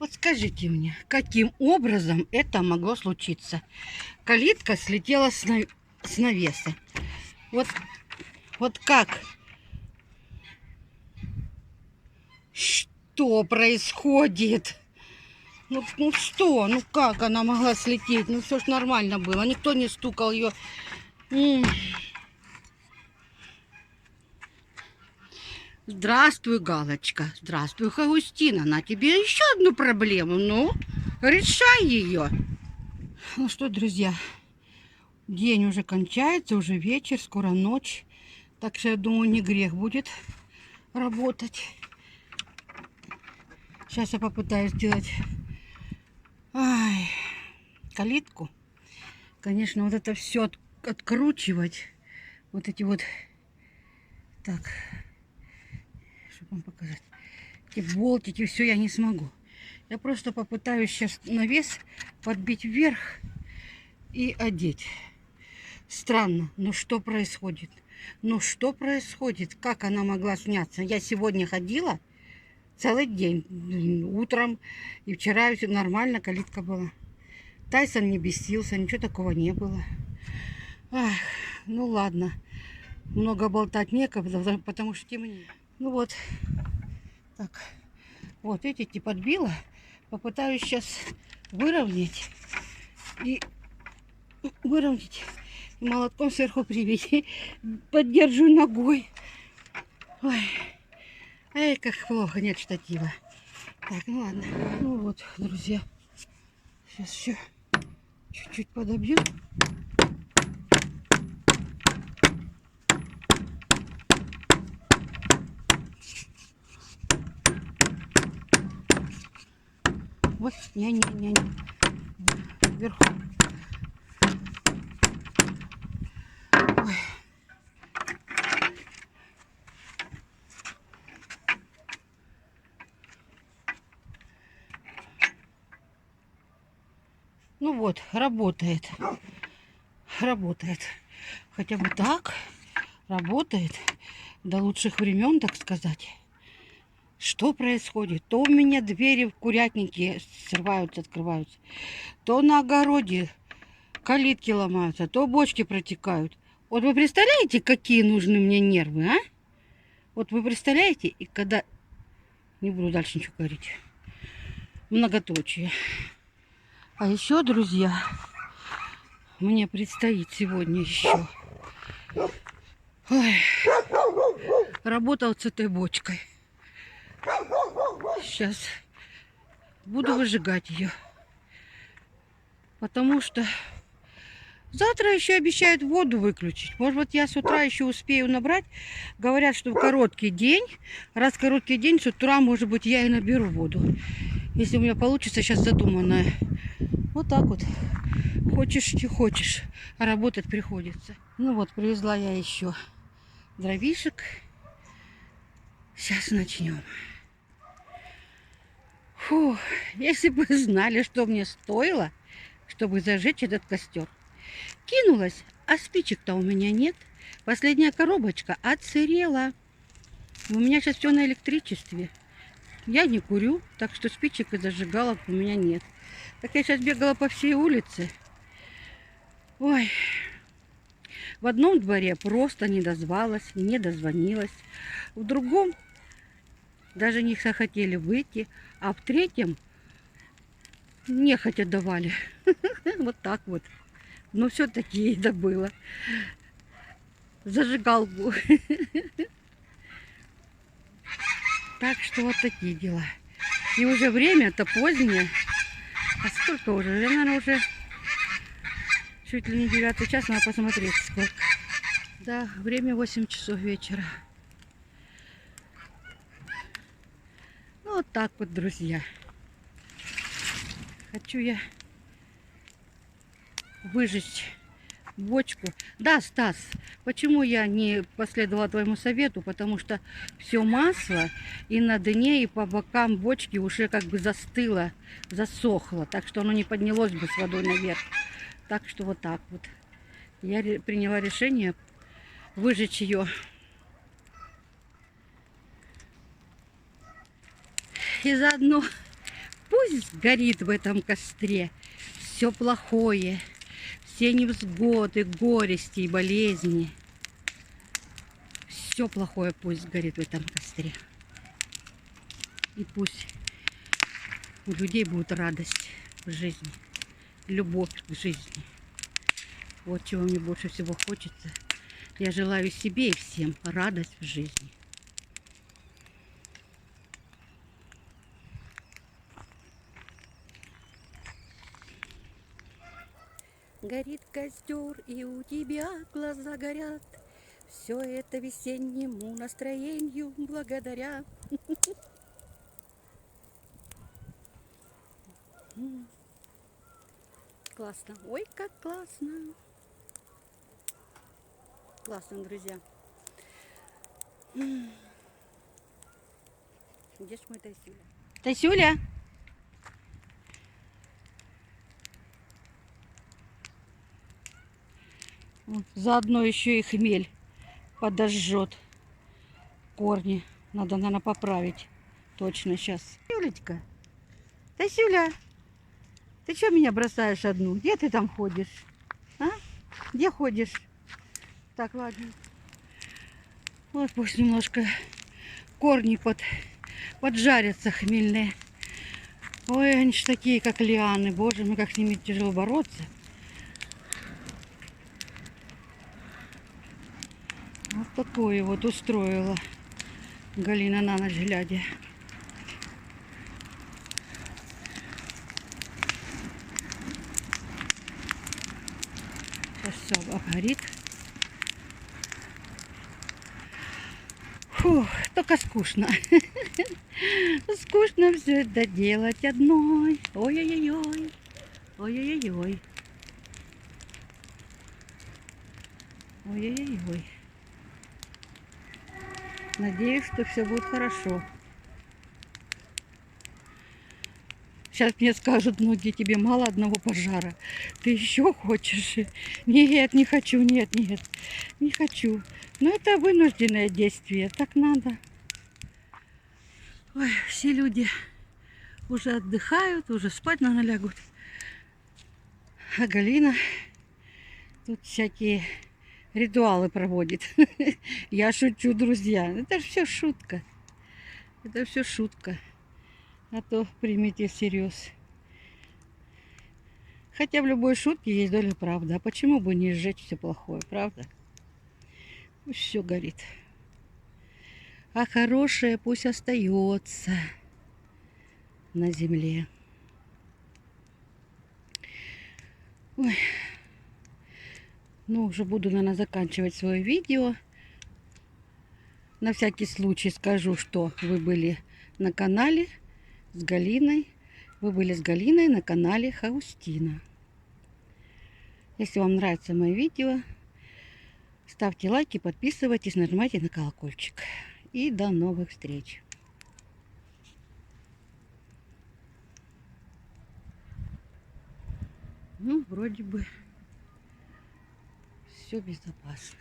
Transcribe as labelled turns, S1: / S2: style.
S1: Подскажите мне, каким образом это могло случиться? Калитка слетела с навеса. Вот, вот как? Что происходит? Ну что? Ну как она могла слететь? Ну все ж нормально было. Никто не стукал ее. Здравствуй, Галочка. Здравствуй, Хагустина. На тебе еще одну проблему. Ну, решай ее. Ну что, друзья, день уже кончается, уже вечер, скоро ночь. Так что я думаю, не грех будет работать. Сейчас я попытаюсь сделать калитку. Конечно, вот это все откручивать. Вот эти вот... Так, чтобы вам показать. Эти болтики, все я не смогу. Я просто попытаюсь сейчас навес подбить вверх и одеть. Странно, но что происходит? Ну что происходит? Как она могла сняться? Я сегодня ходила целый день, утром, и вчера все нормально, калитка была. Тайсон не бесился, ничего такого не было. Ах, ну ладно, много болтать некогда, потому что темнее. Ну вот, так, вот видите, подбила. Попытаюсь сейчас выровнять и молотком сверху прибить. Поддержу ногой. Ой, эй, как плохо, нет штатива. Так, ну ладно. Ну вот, друзья. Сейчас еще чуть-чуть подобью. Вот, не. Вверху. Ой. Ну вот, работает. Работает. Хотя бы так. Работает. До лучших времен, так сказать. Что происходит? То у меня двери в курятнике срываются, открываются. То на огороде калитки ломаются, то бочки протекают. Вот вы представляете, какие нужны мне нервы, а? Вот вы представляете, и когда... Не буду дальше ничего говорить. Многоточие. А еще, друзья, мне предстоит сегодня еще работать с этой бочкой. Сейчас буду выжигать ее. Потому что завтра еще обещают воду выключить. Может быть, я с утра еще успею набрать. Говорят, что в короткий день, раз короткий день, с утра, может быть, я и наберу воду. Если у меня получится, сейчас задуманное. Вот так вот. Хочешь, не хочешь, а работать приходится. Ну вот, привезла я еще дровишек. Сейчас начнем. Фу, если бы знали, что мне стоило, чтобы зажечь этот костер. Кинулась, а спичек-то у меня нет. Последняя коробочка отсырела. У меня сейчас все на электричестве. Я не курю, так что спичек и зажигалок у меня нет. Так я сейчас бегала по всей улице. Ой, в одном дворе просто не дозвалась, не дозвонилась. В другом даже не захотели выйти, а в третьем нехотя давали. Вот так вот. Но все-таки это было. Зажигалку. Так что вот такие дела. И уже время-то позднее. А сколько уже? Наверное, уже чуть ли не 9 час. Надо посмотреть сколько. Да, время 8 часов вечера. Ну, вот так вот, друзья. Хочу я выжечь бочку. Да, Стас, почему я не последовала твоему совету? Потому что все масло и на дне, и по бокам бочки уже как бы застыло, засохло. Так что оно не поднялось бы с водой наверх. Так что вот так вот. Я приняла решение выжечь ее. И заодно Пусть горит в этом костре все плохое, все невзгоды, горести и болезни. Все плохое пусть горит в этом костре. И пусть у людей будет радость в жизни, любовь к жизни. Вот чего мне больше всего хочется. Я желаю себе и всем радость в жизни. Горит костер, и у тебя глаза горят. Все это весеннему настроению благодаря. Классно. Ой, как классно. Классно, друзья. Где ж мой Тайсюля? Тайсюля! Заодно еще и хмель подожжет корни. Надо, наверное, поправить. Точно сейчас. Юлечка, Тайсюля, ты что меня бросаешь одну? Где ты там ходишь? А? Где ходишь? Так, ладно. Вот пусть немножко корни поджарятся хмельные. Ой, они ж такие, как лианы. Боже мой, как с ними тяжело бороться. Вот такое вот устроила Галина на ночь глядя. Сейчас все обгорит. Фух, только скучно. Скучно все это делать одной. Ой-ой-ой. Ой-ой-ой. Ой-ой-ой. Надеюсь, что все будет хорошо. Сейчас мне скажут многие, тебе мало одного пожара. Ты еще хочешь? Нет, не хочу, нет, не хочу. Но это вынужденное действие, так надо. Ой, все люди уже отдыхают, уже спать надо лягут. А Галина тут всякие ритуалы проводит. Я шучу, друзья. Это же все шутка. Это все шутка. А то примите всерьез. Хотя в любой шутке есть доля правды. А почему бы не сжечь все плохое, правда? Пусть все горит. А хорошее пусть остается на земле. Ой. Ну, уже буду, наверное, заканчивать свое видео. На всякий случай скажу, что вы были на канале с Галиной. Вы были с Галиной на канале Хаустина. Если вам нравятся мои видео, ставьте лайки, подписывайтесь, нажимайте на колокольчик. И до новых встреч! Ну, вроде бы все безопасно.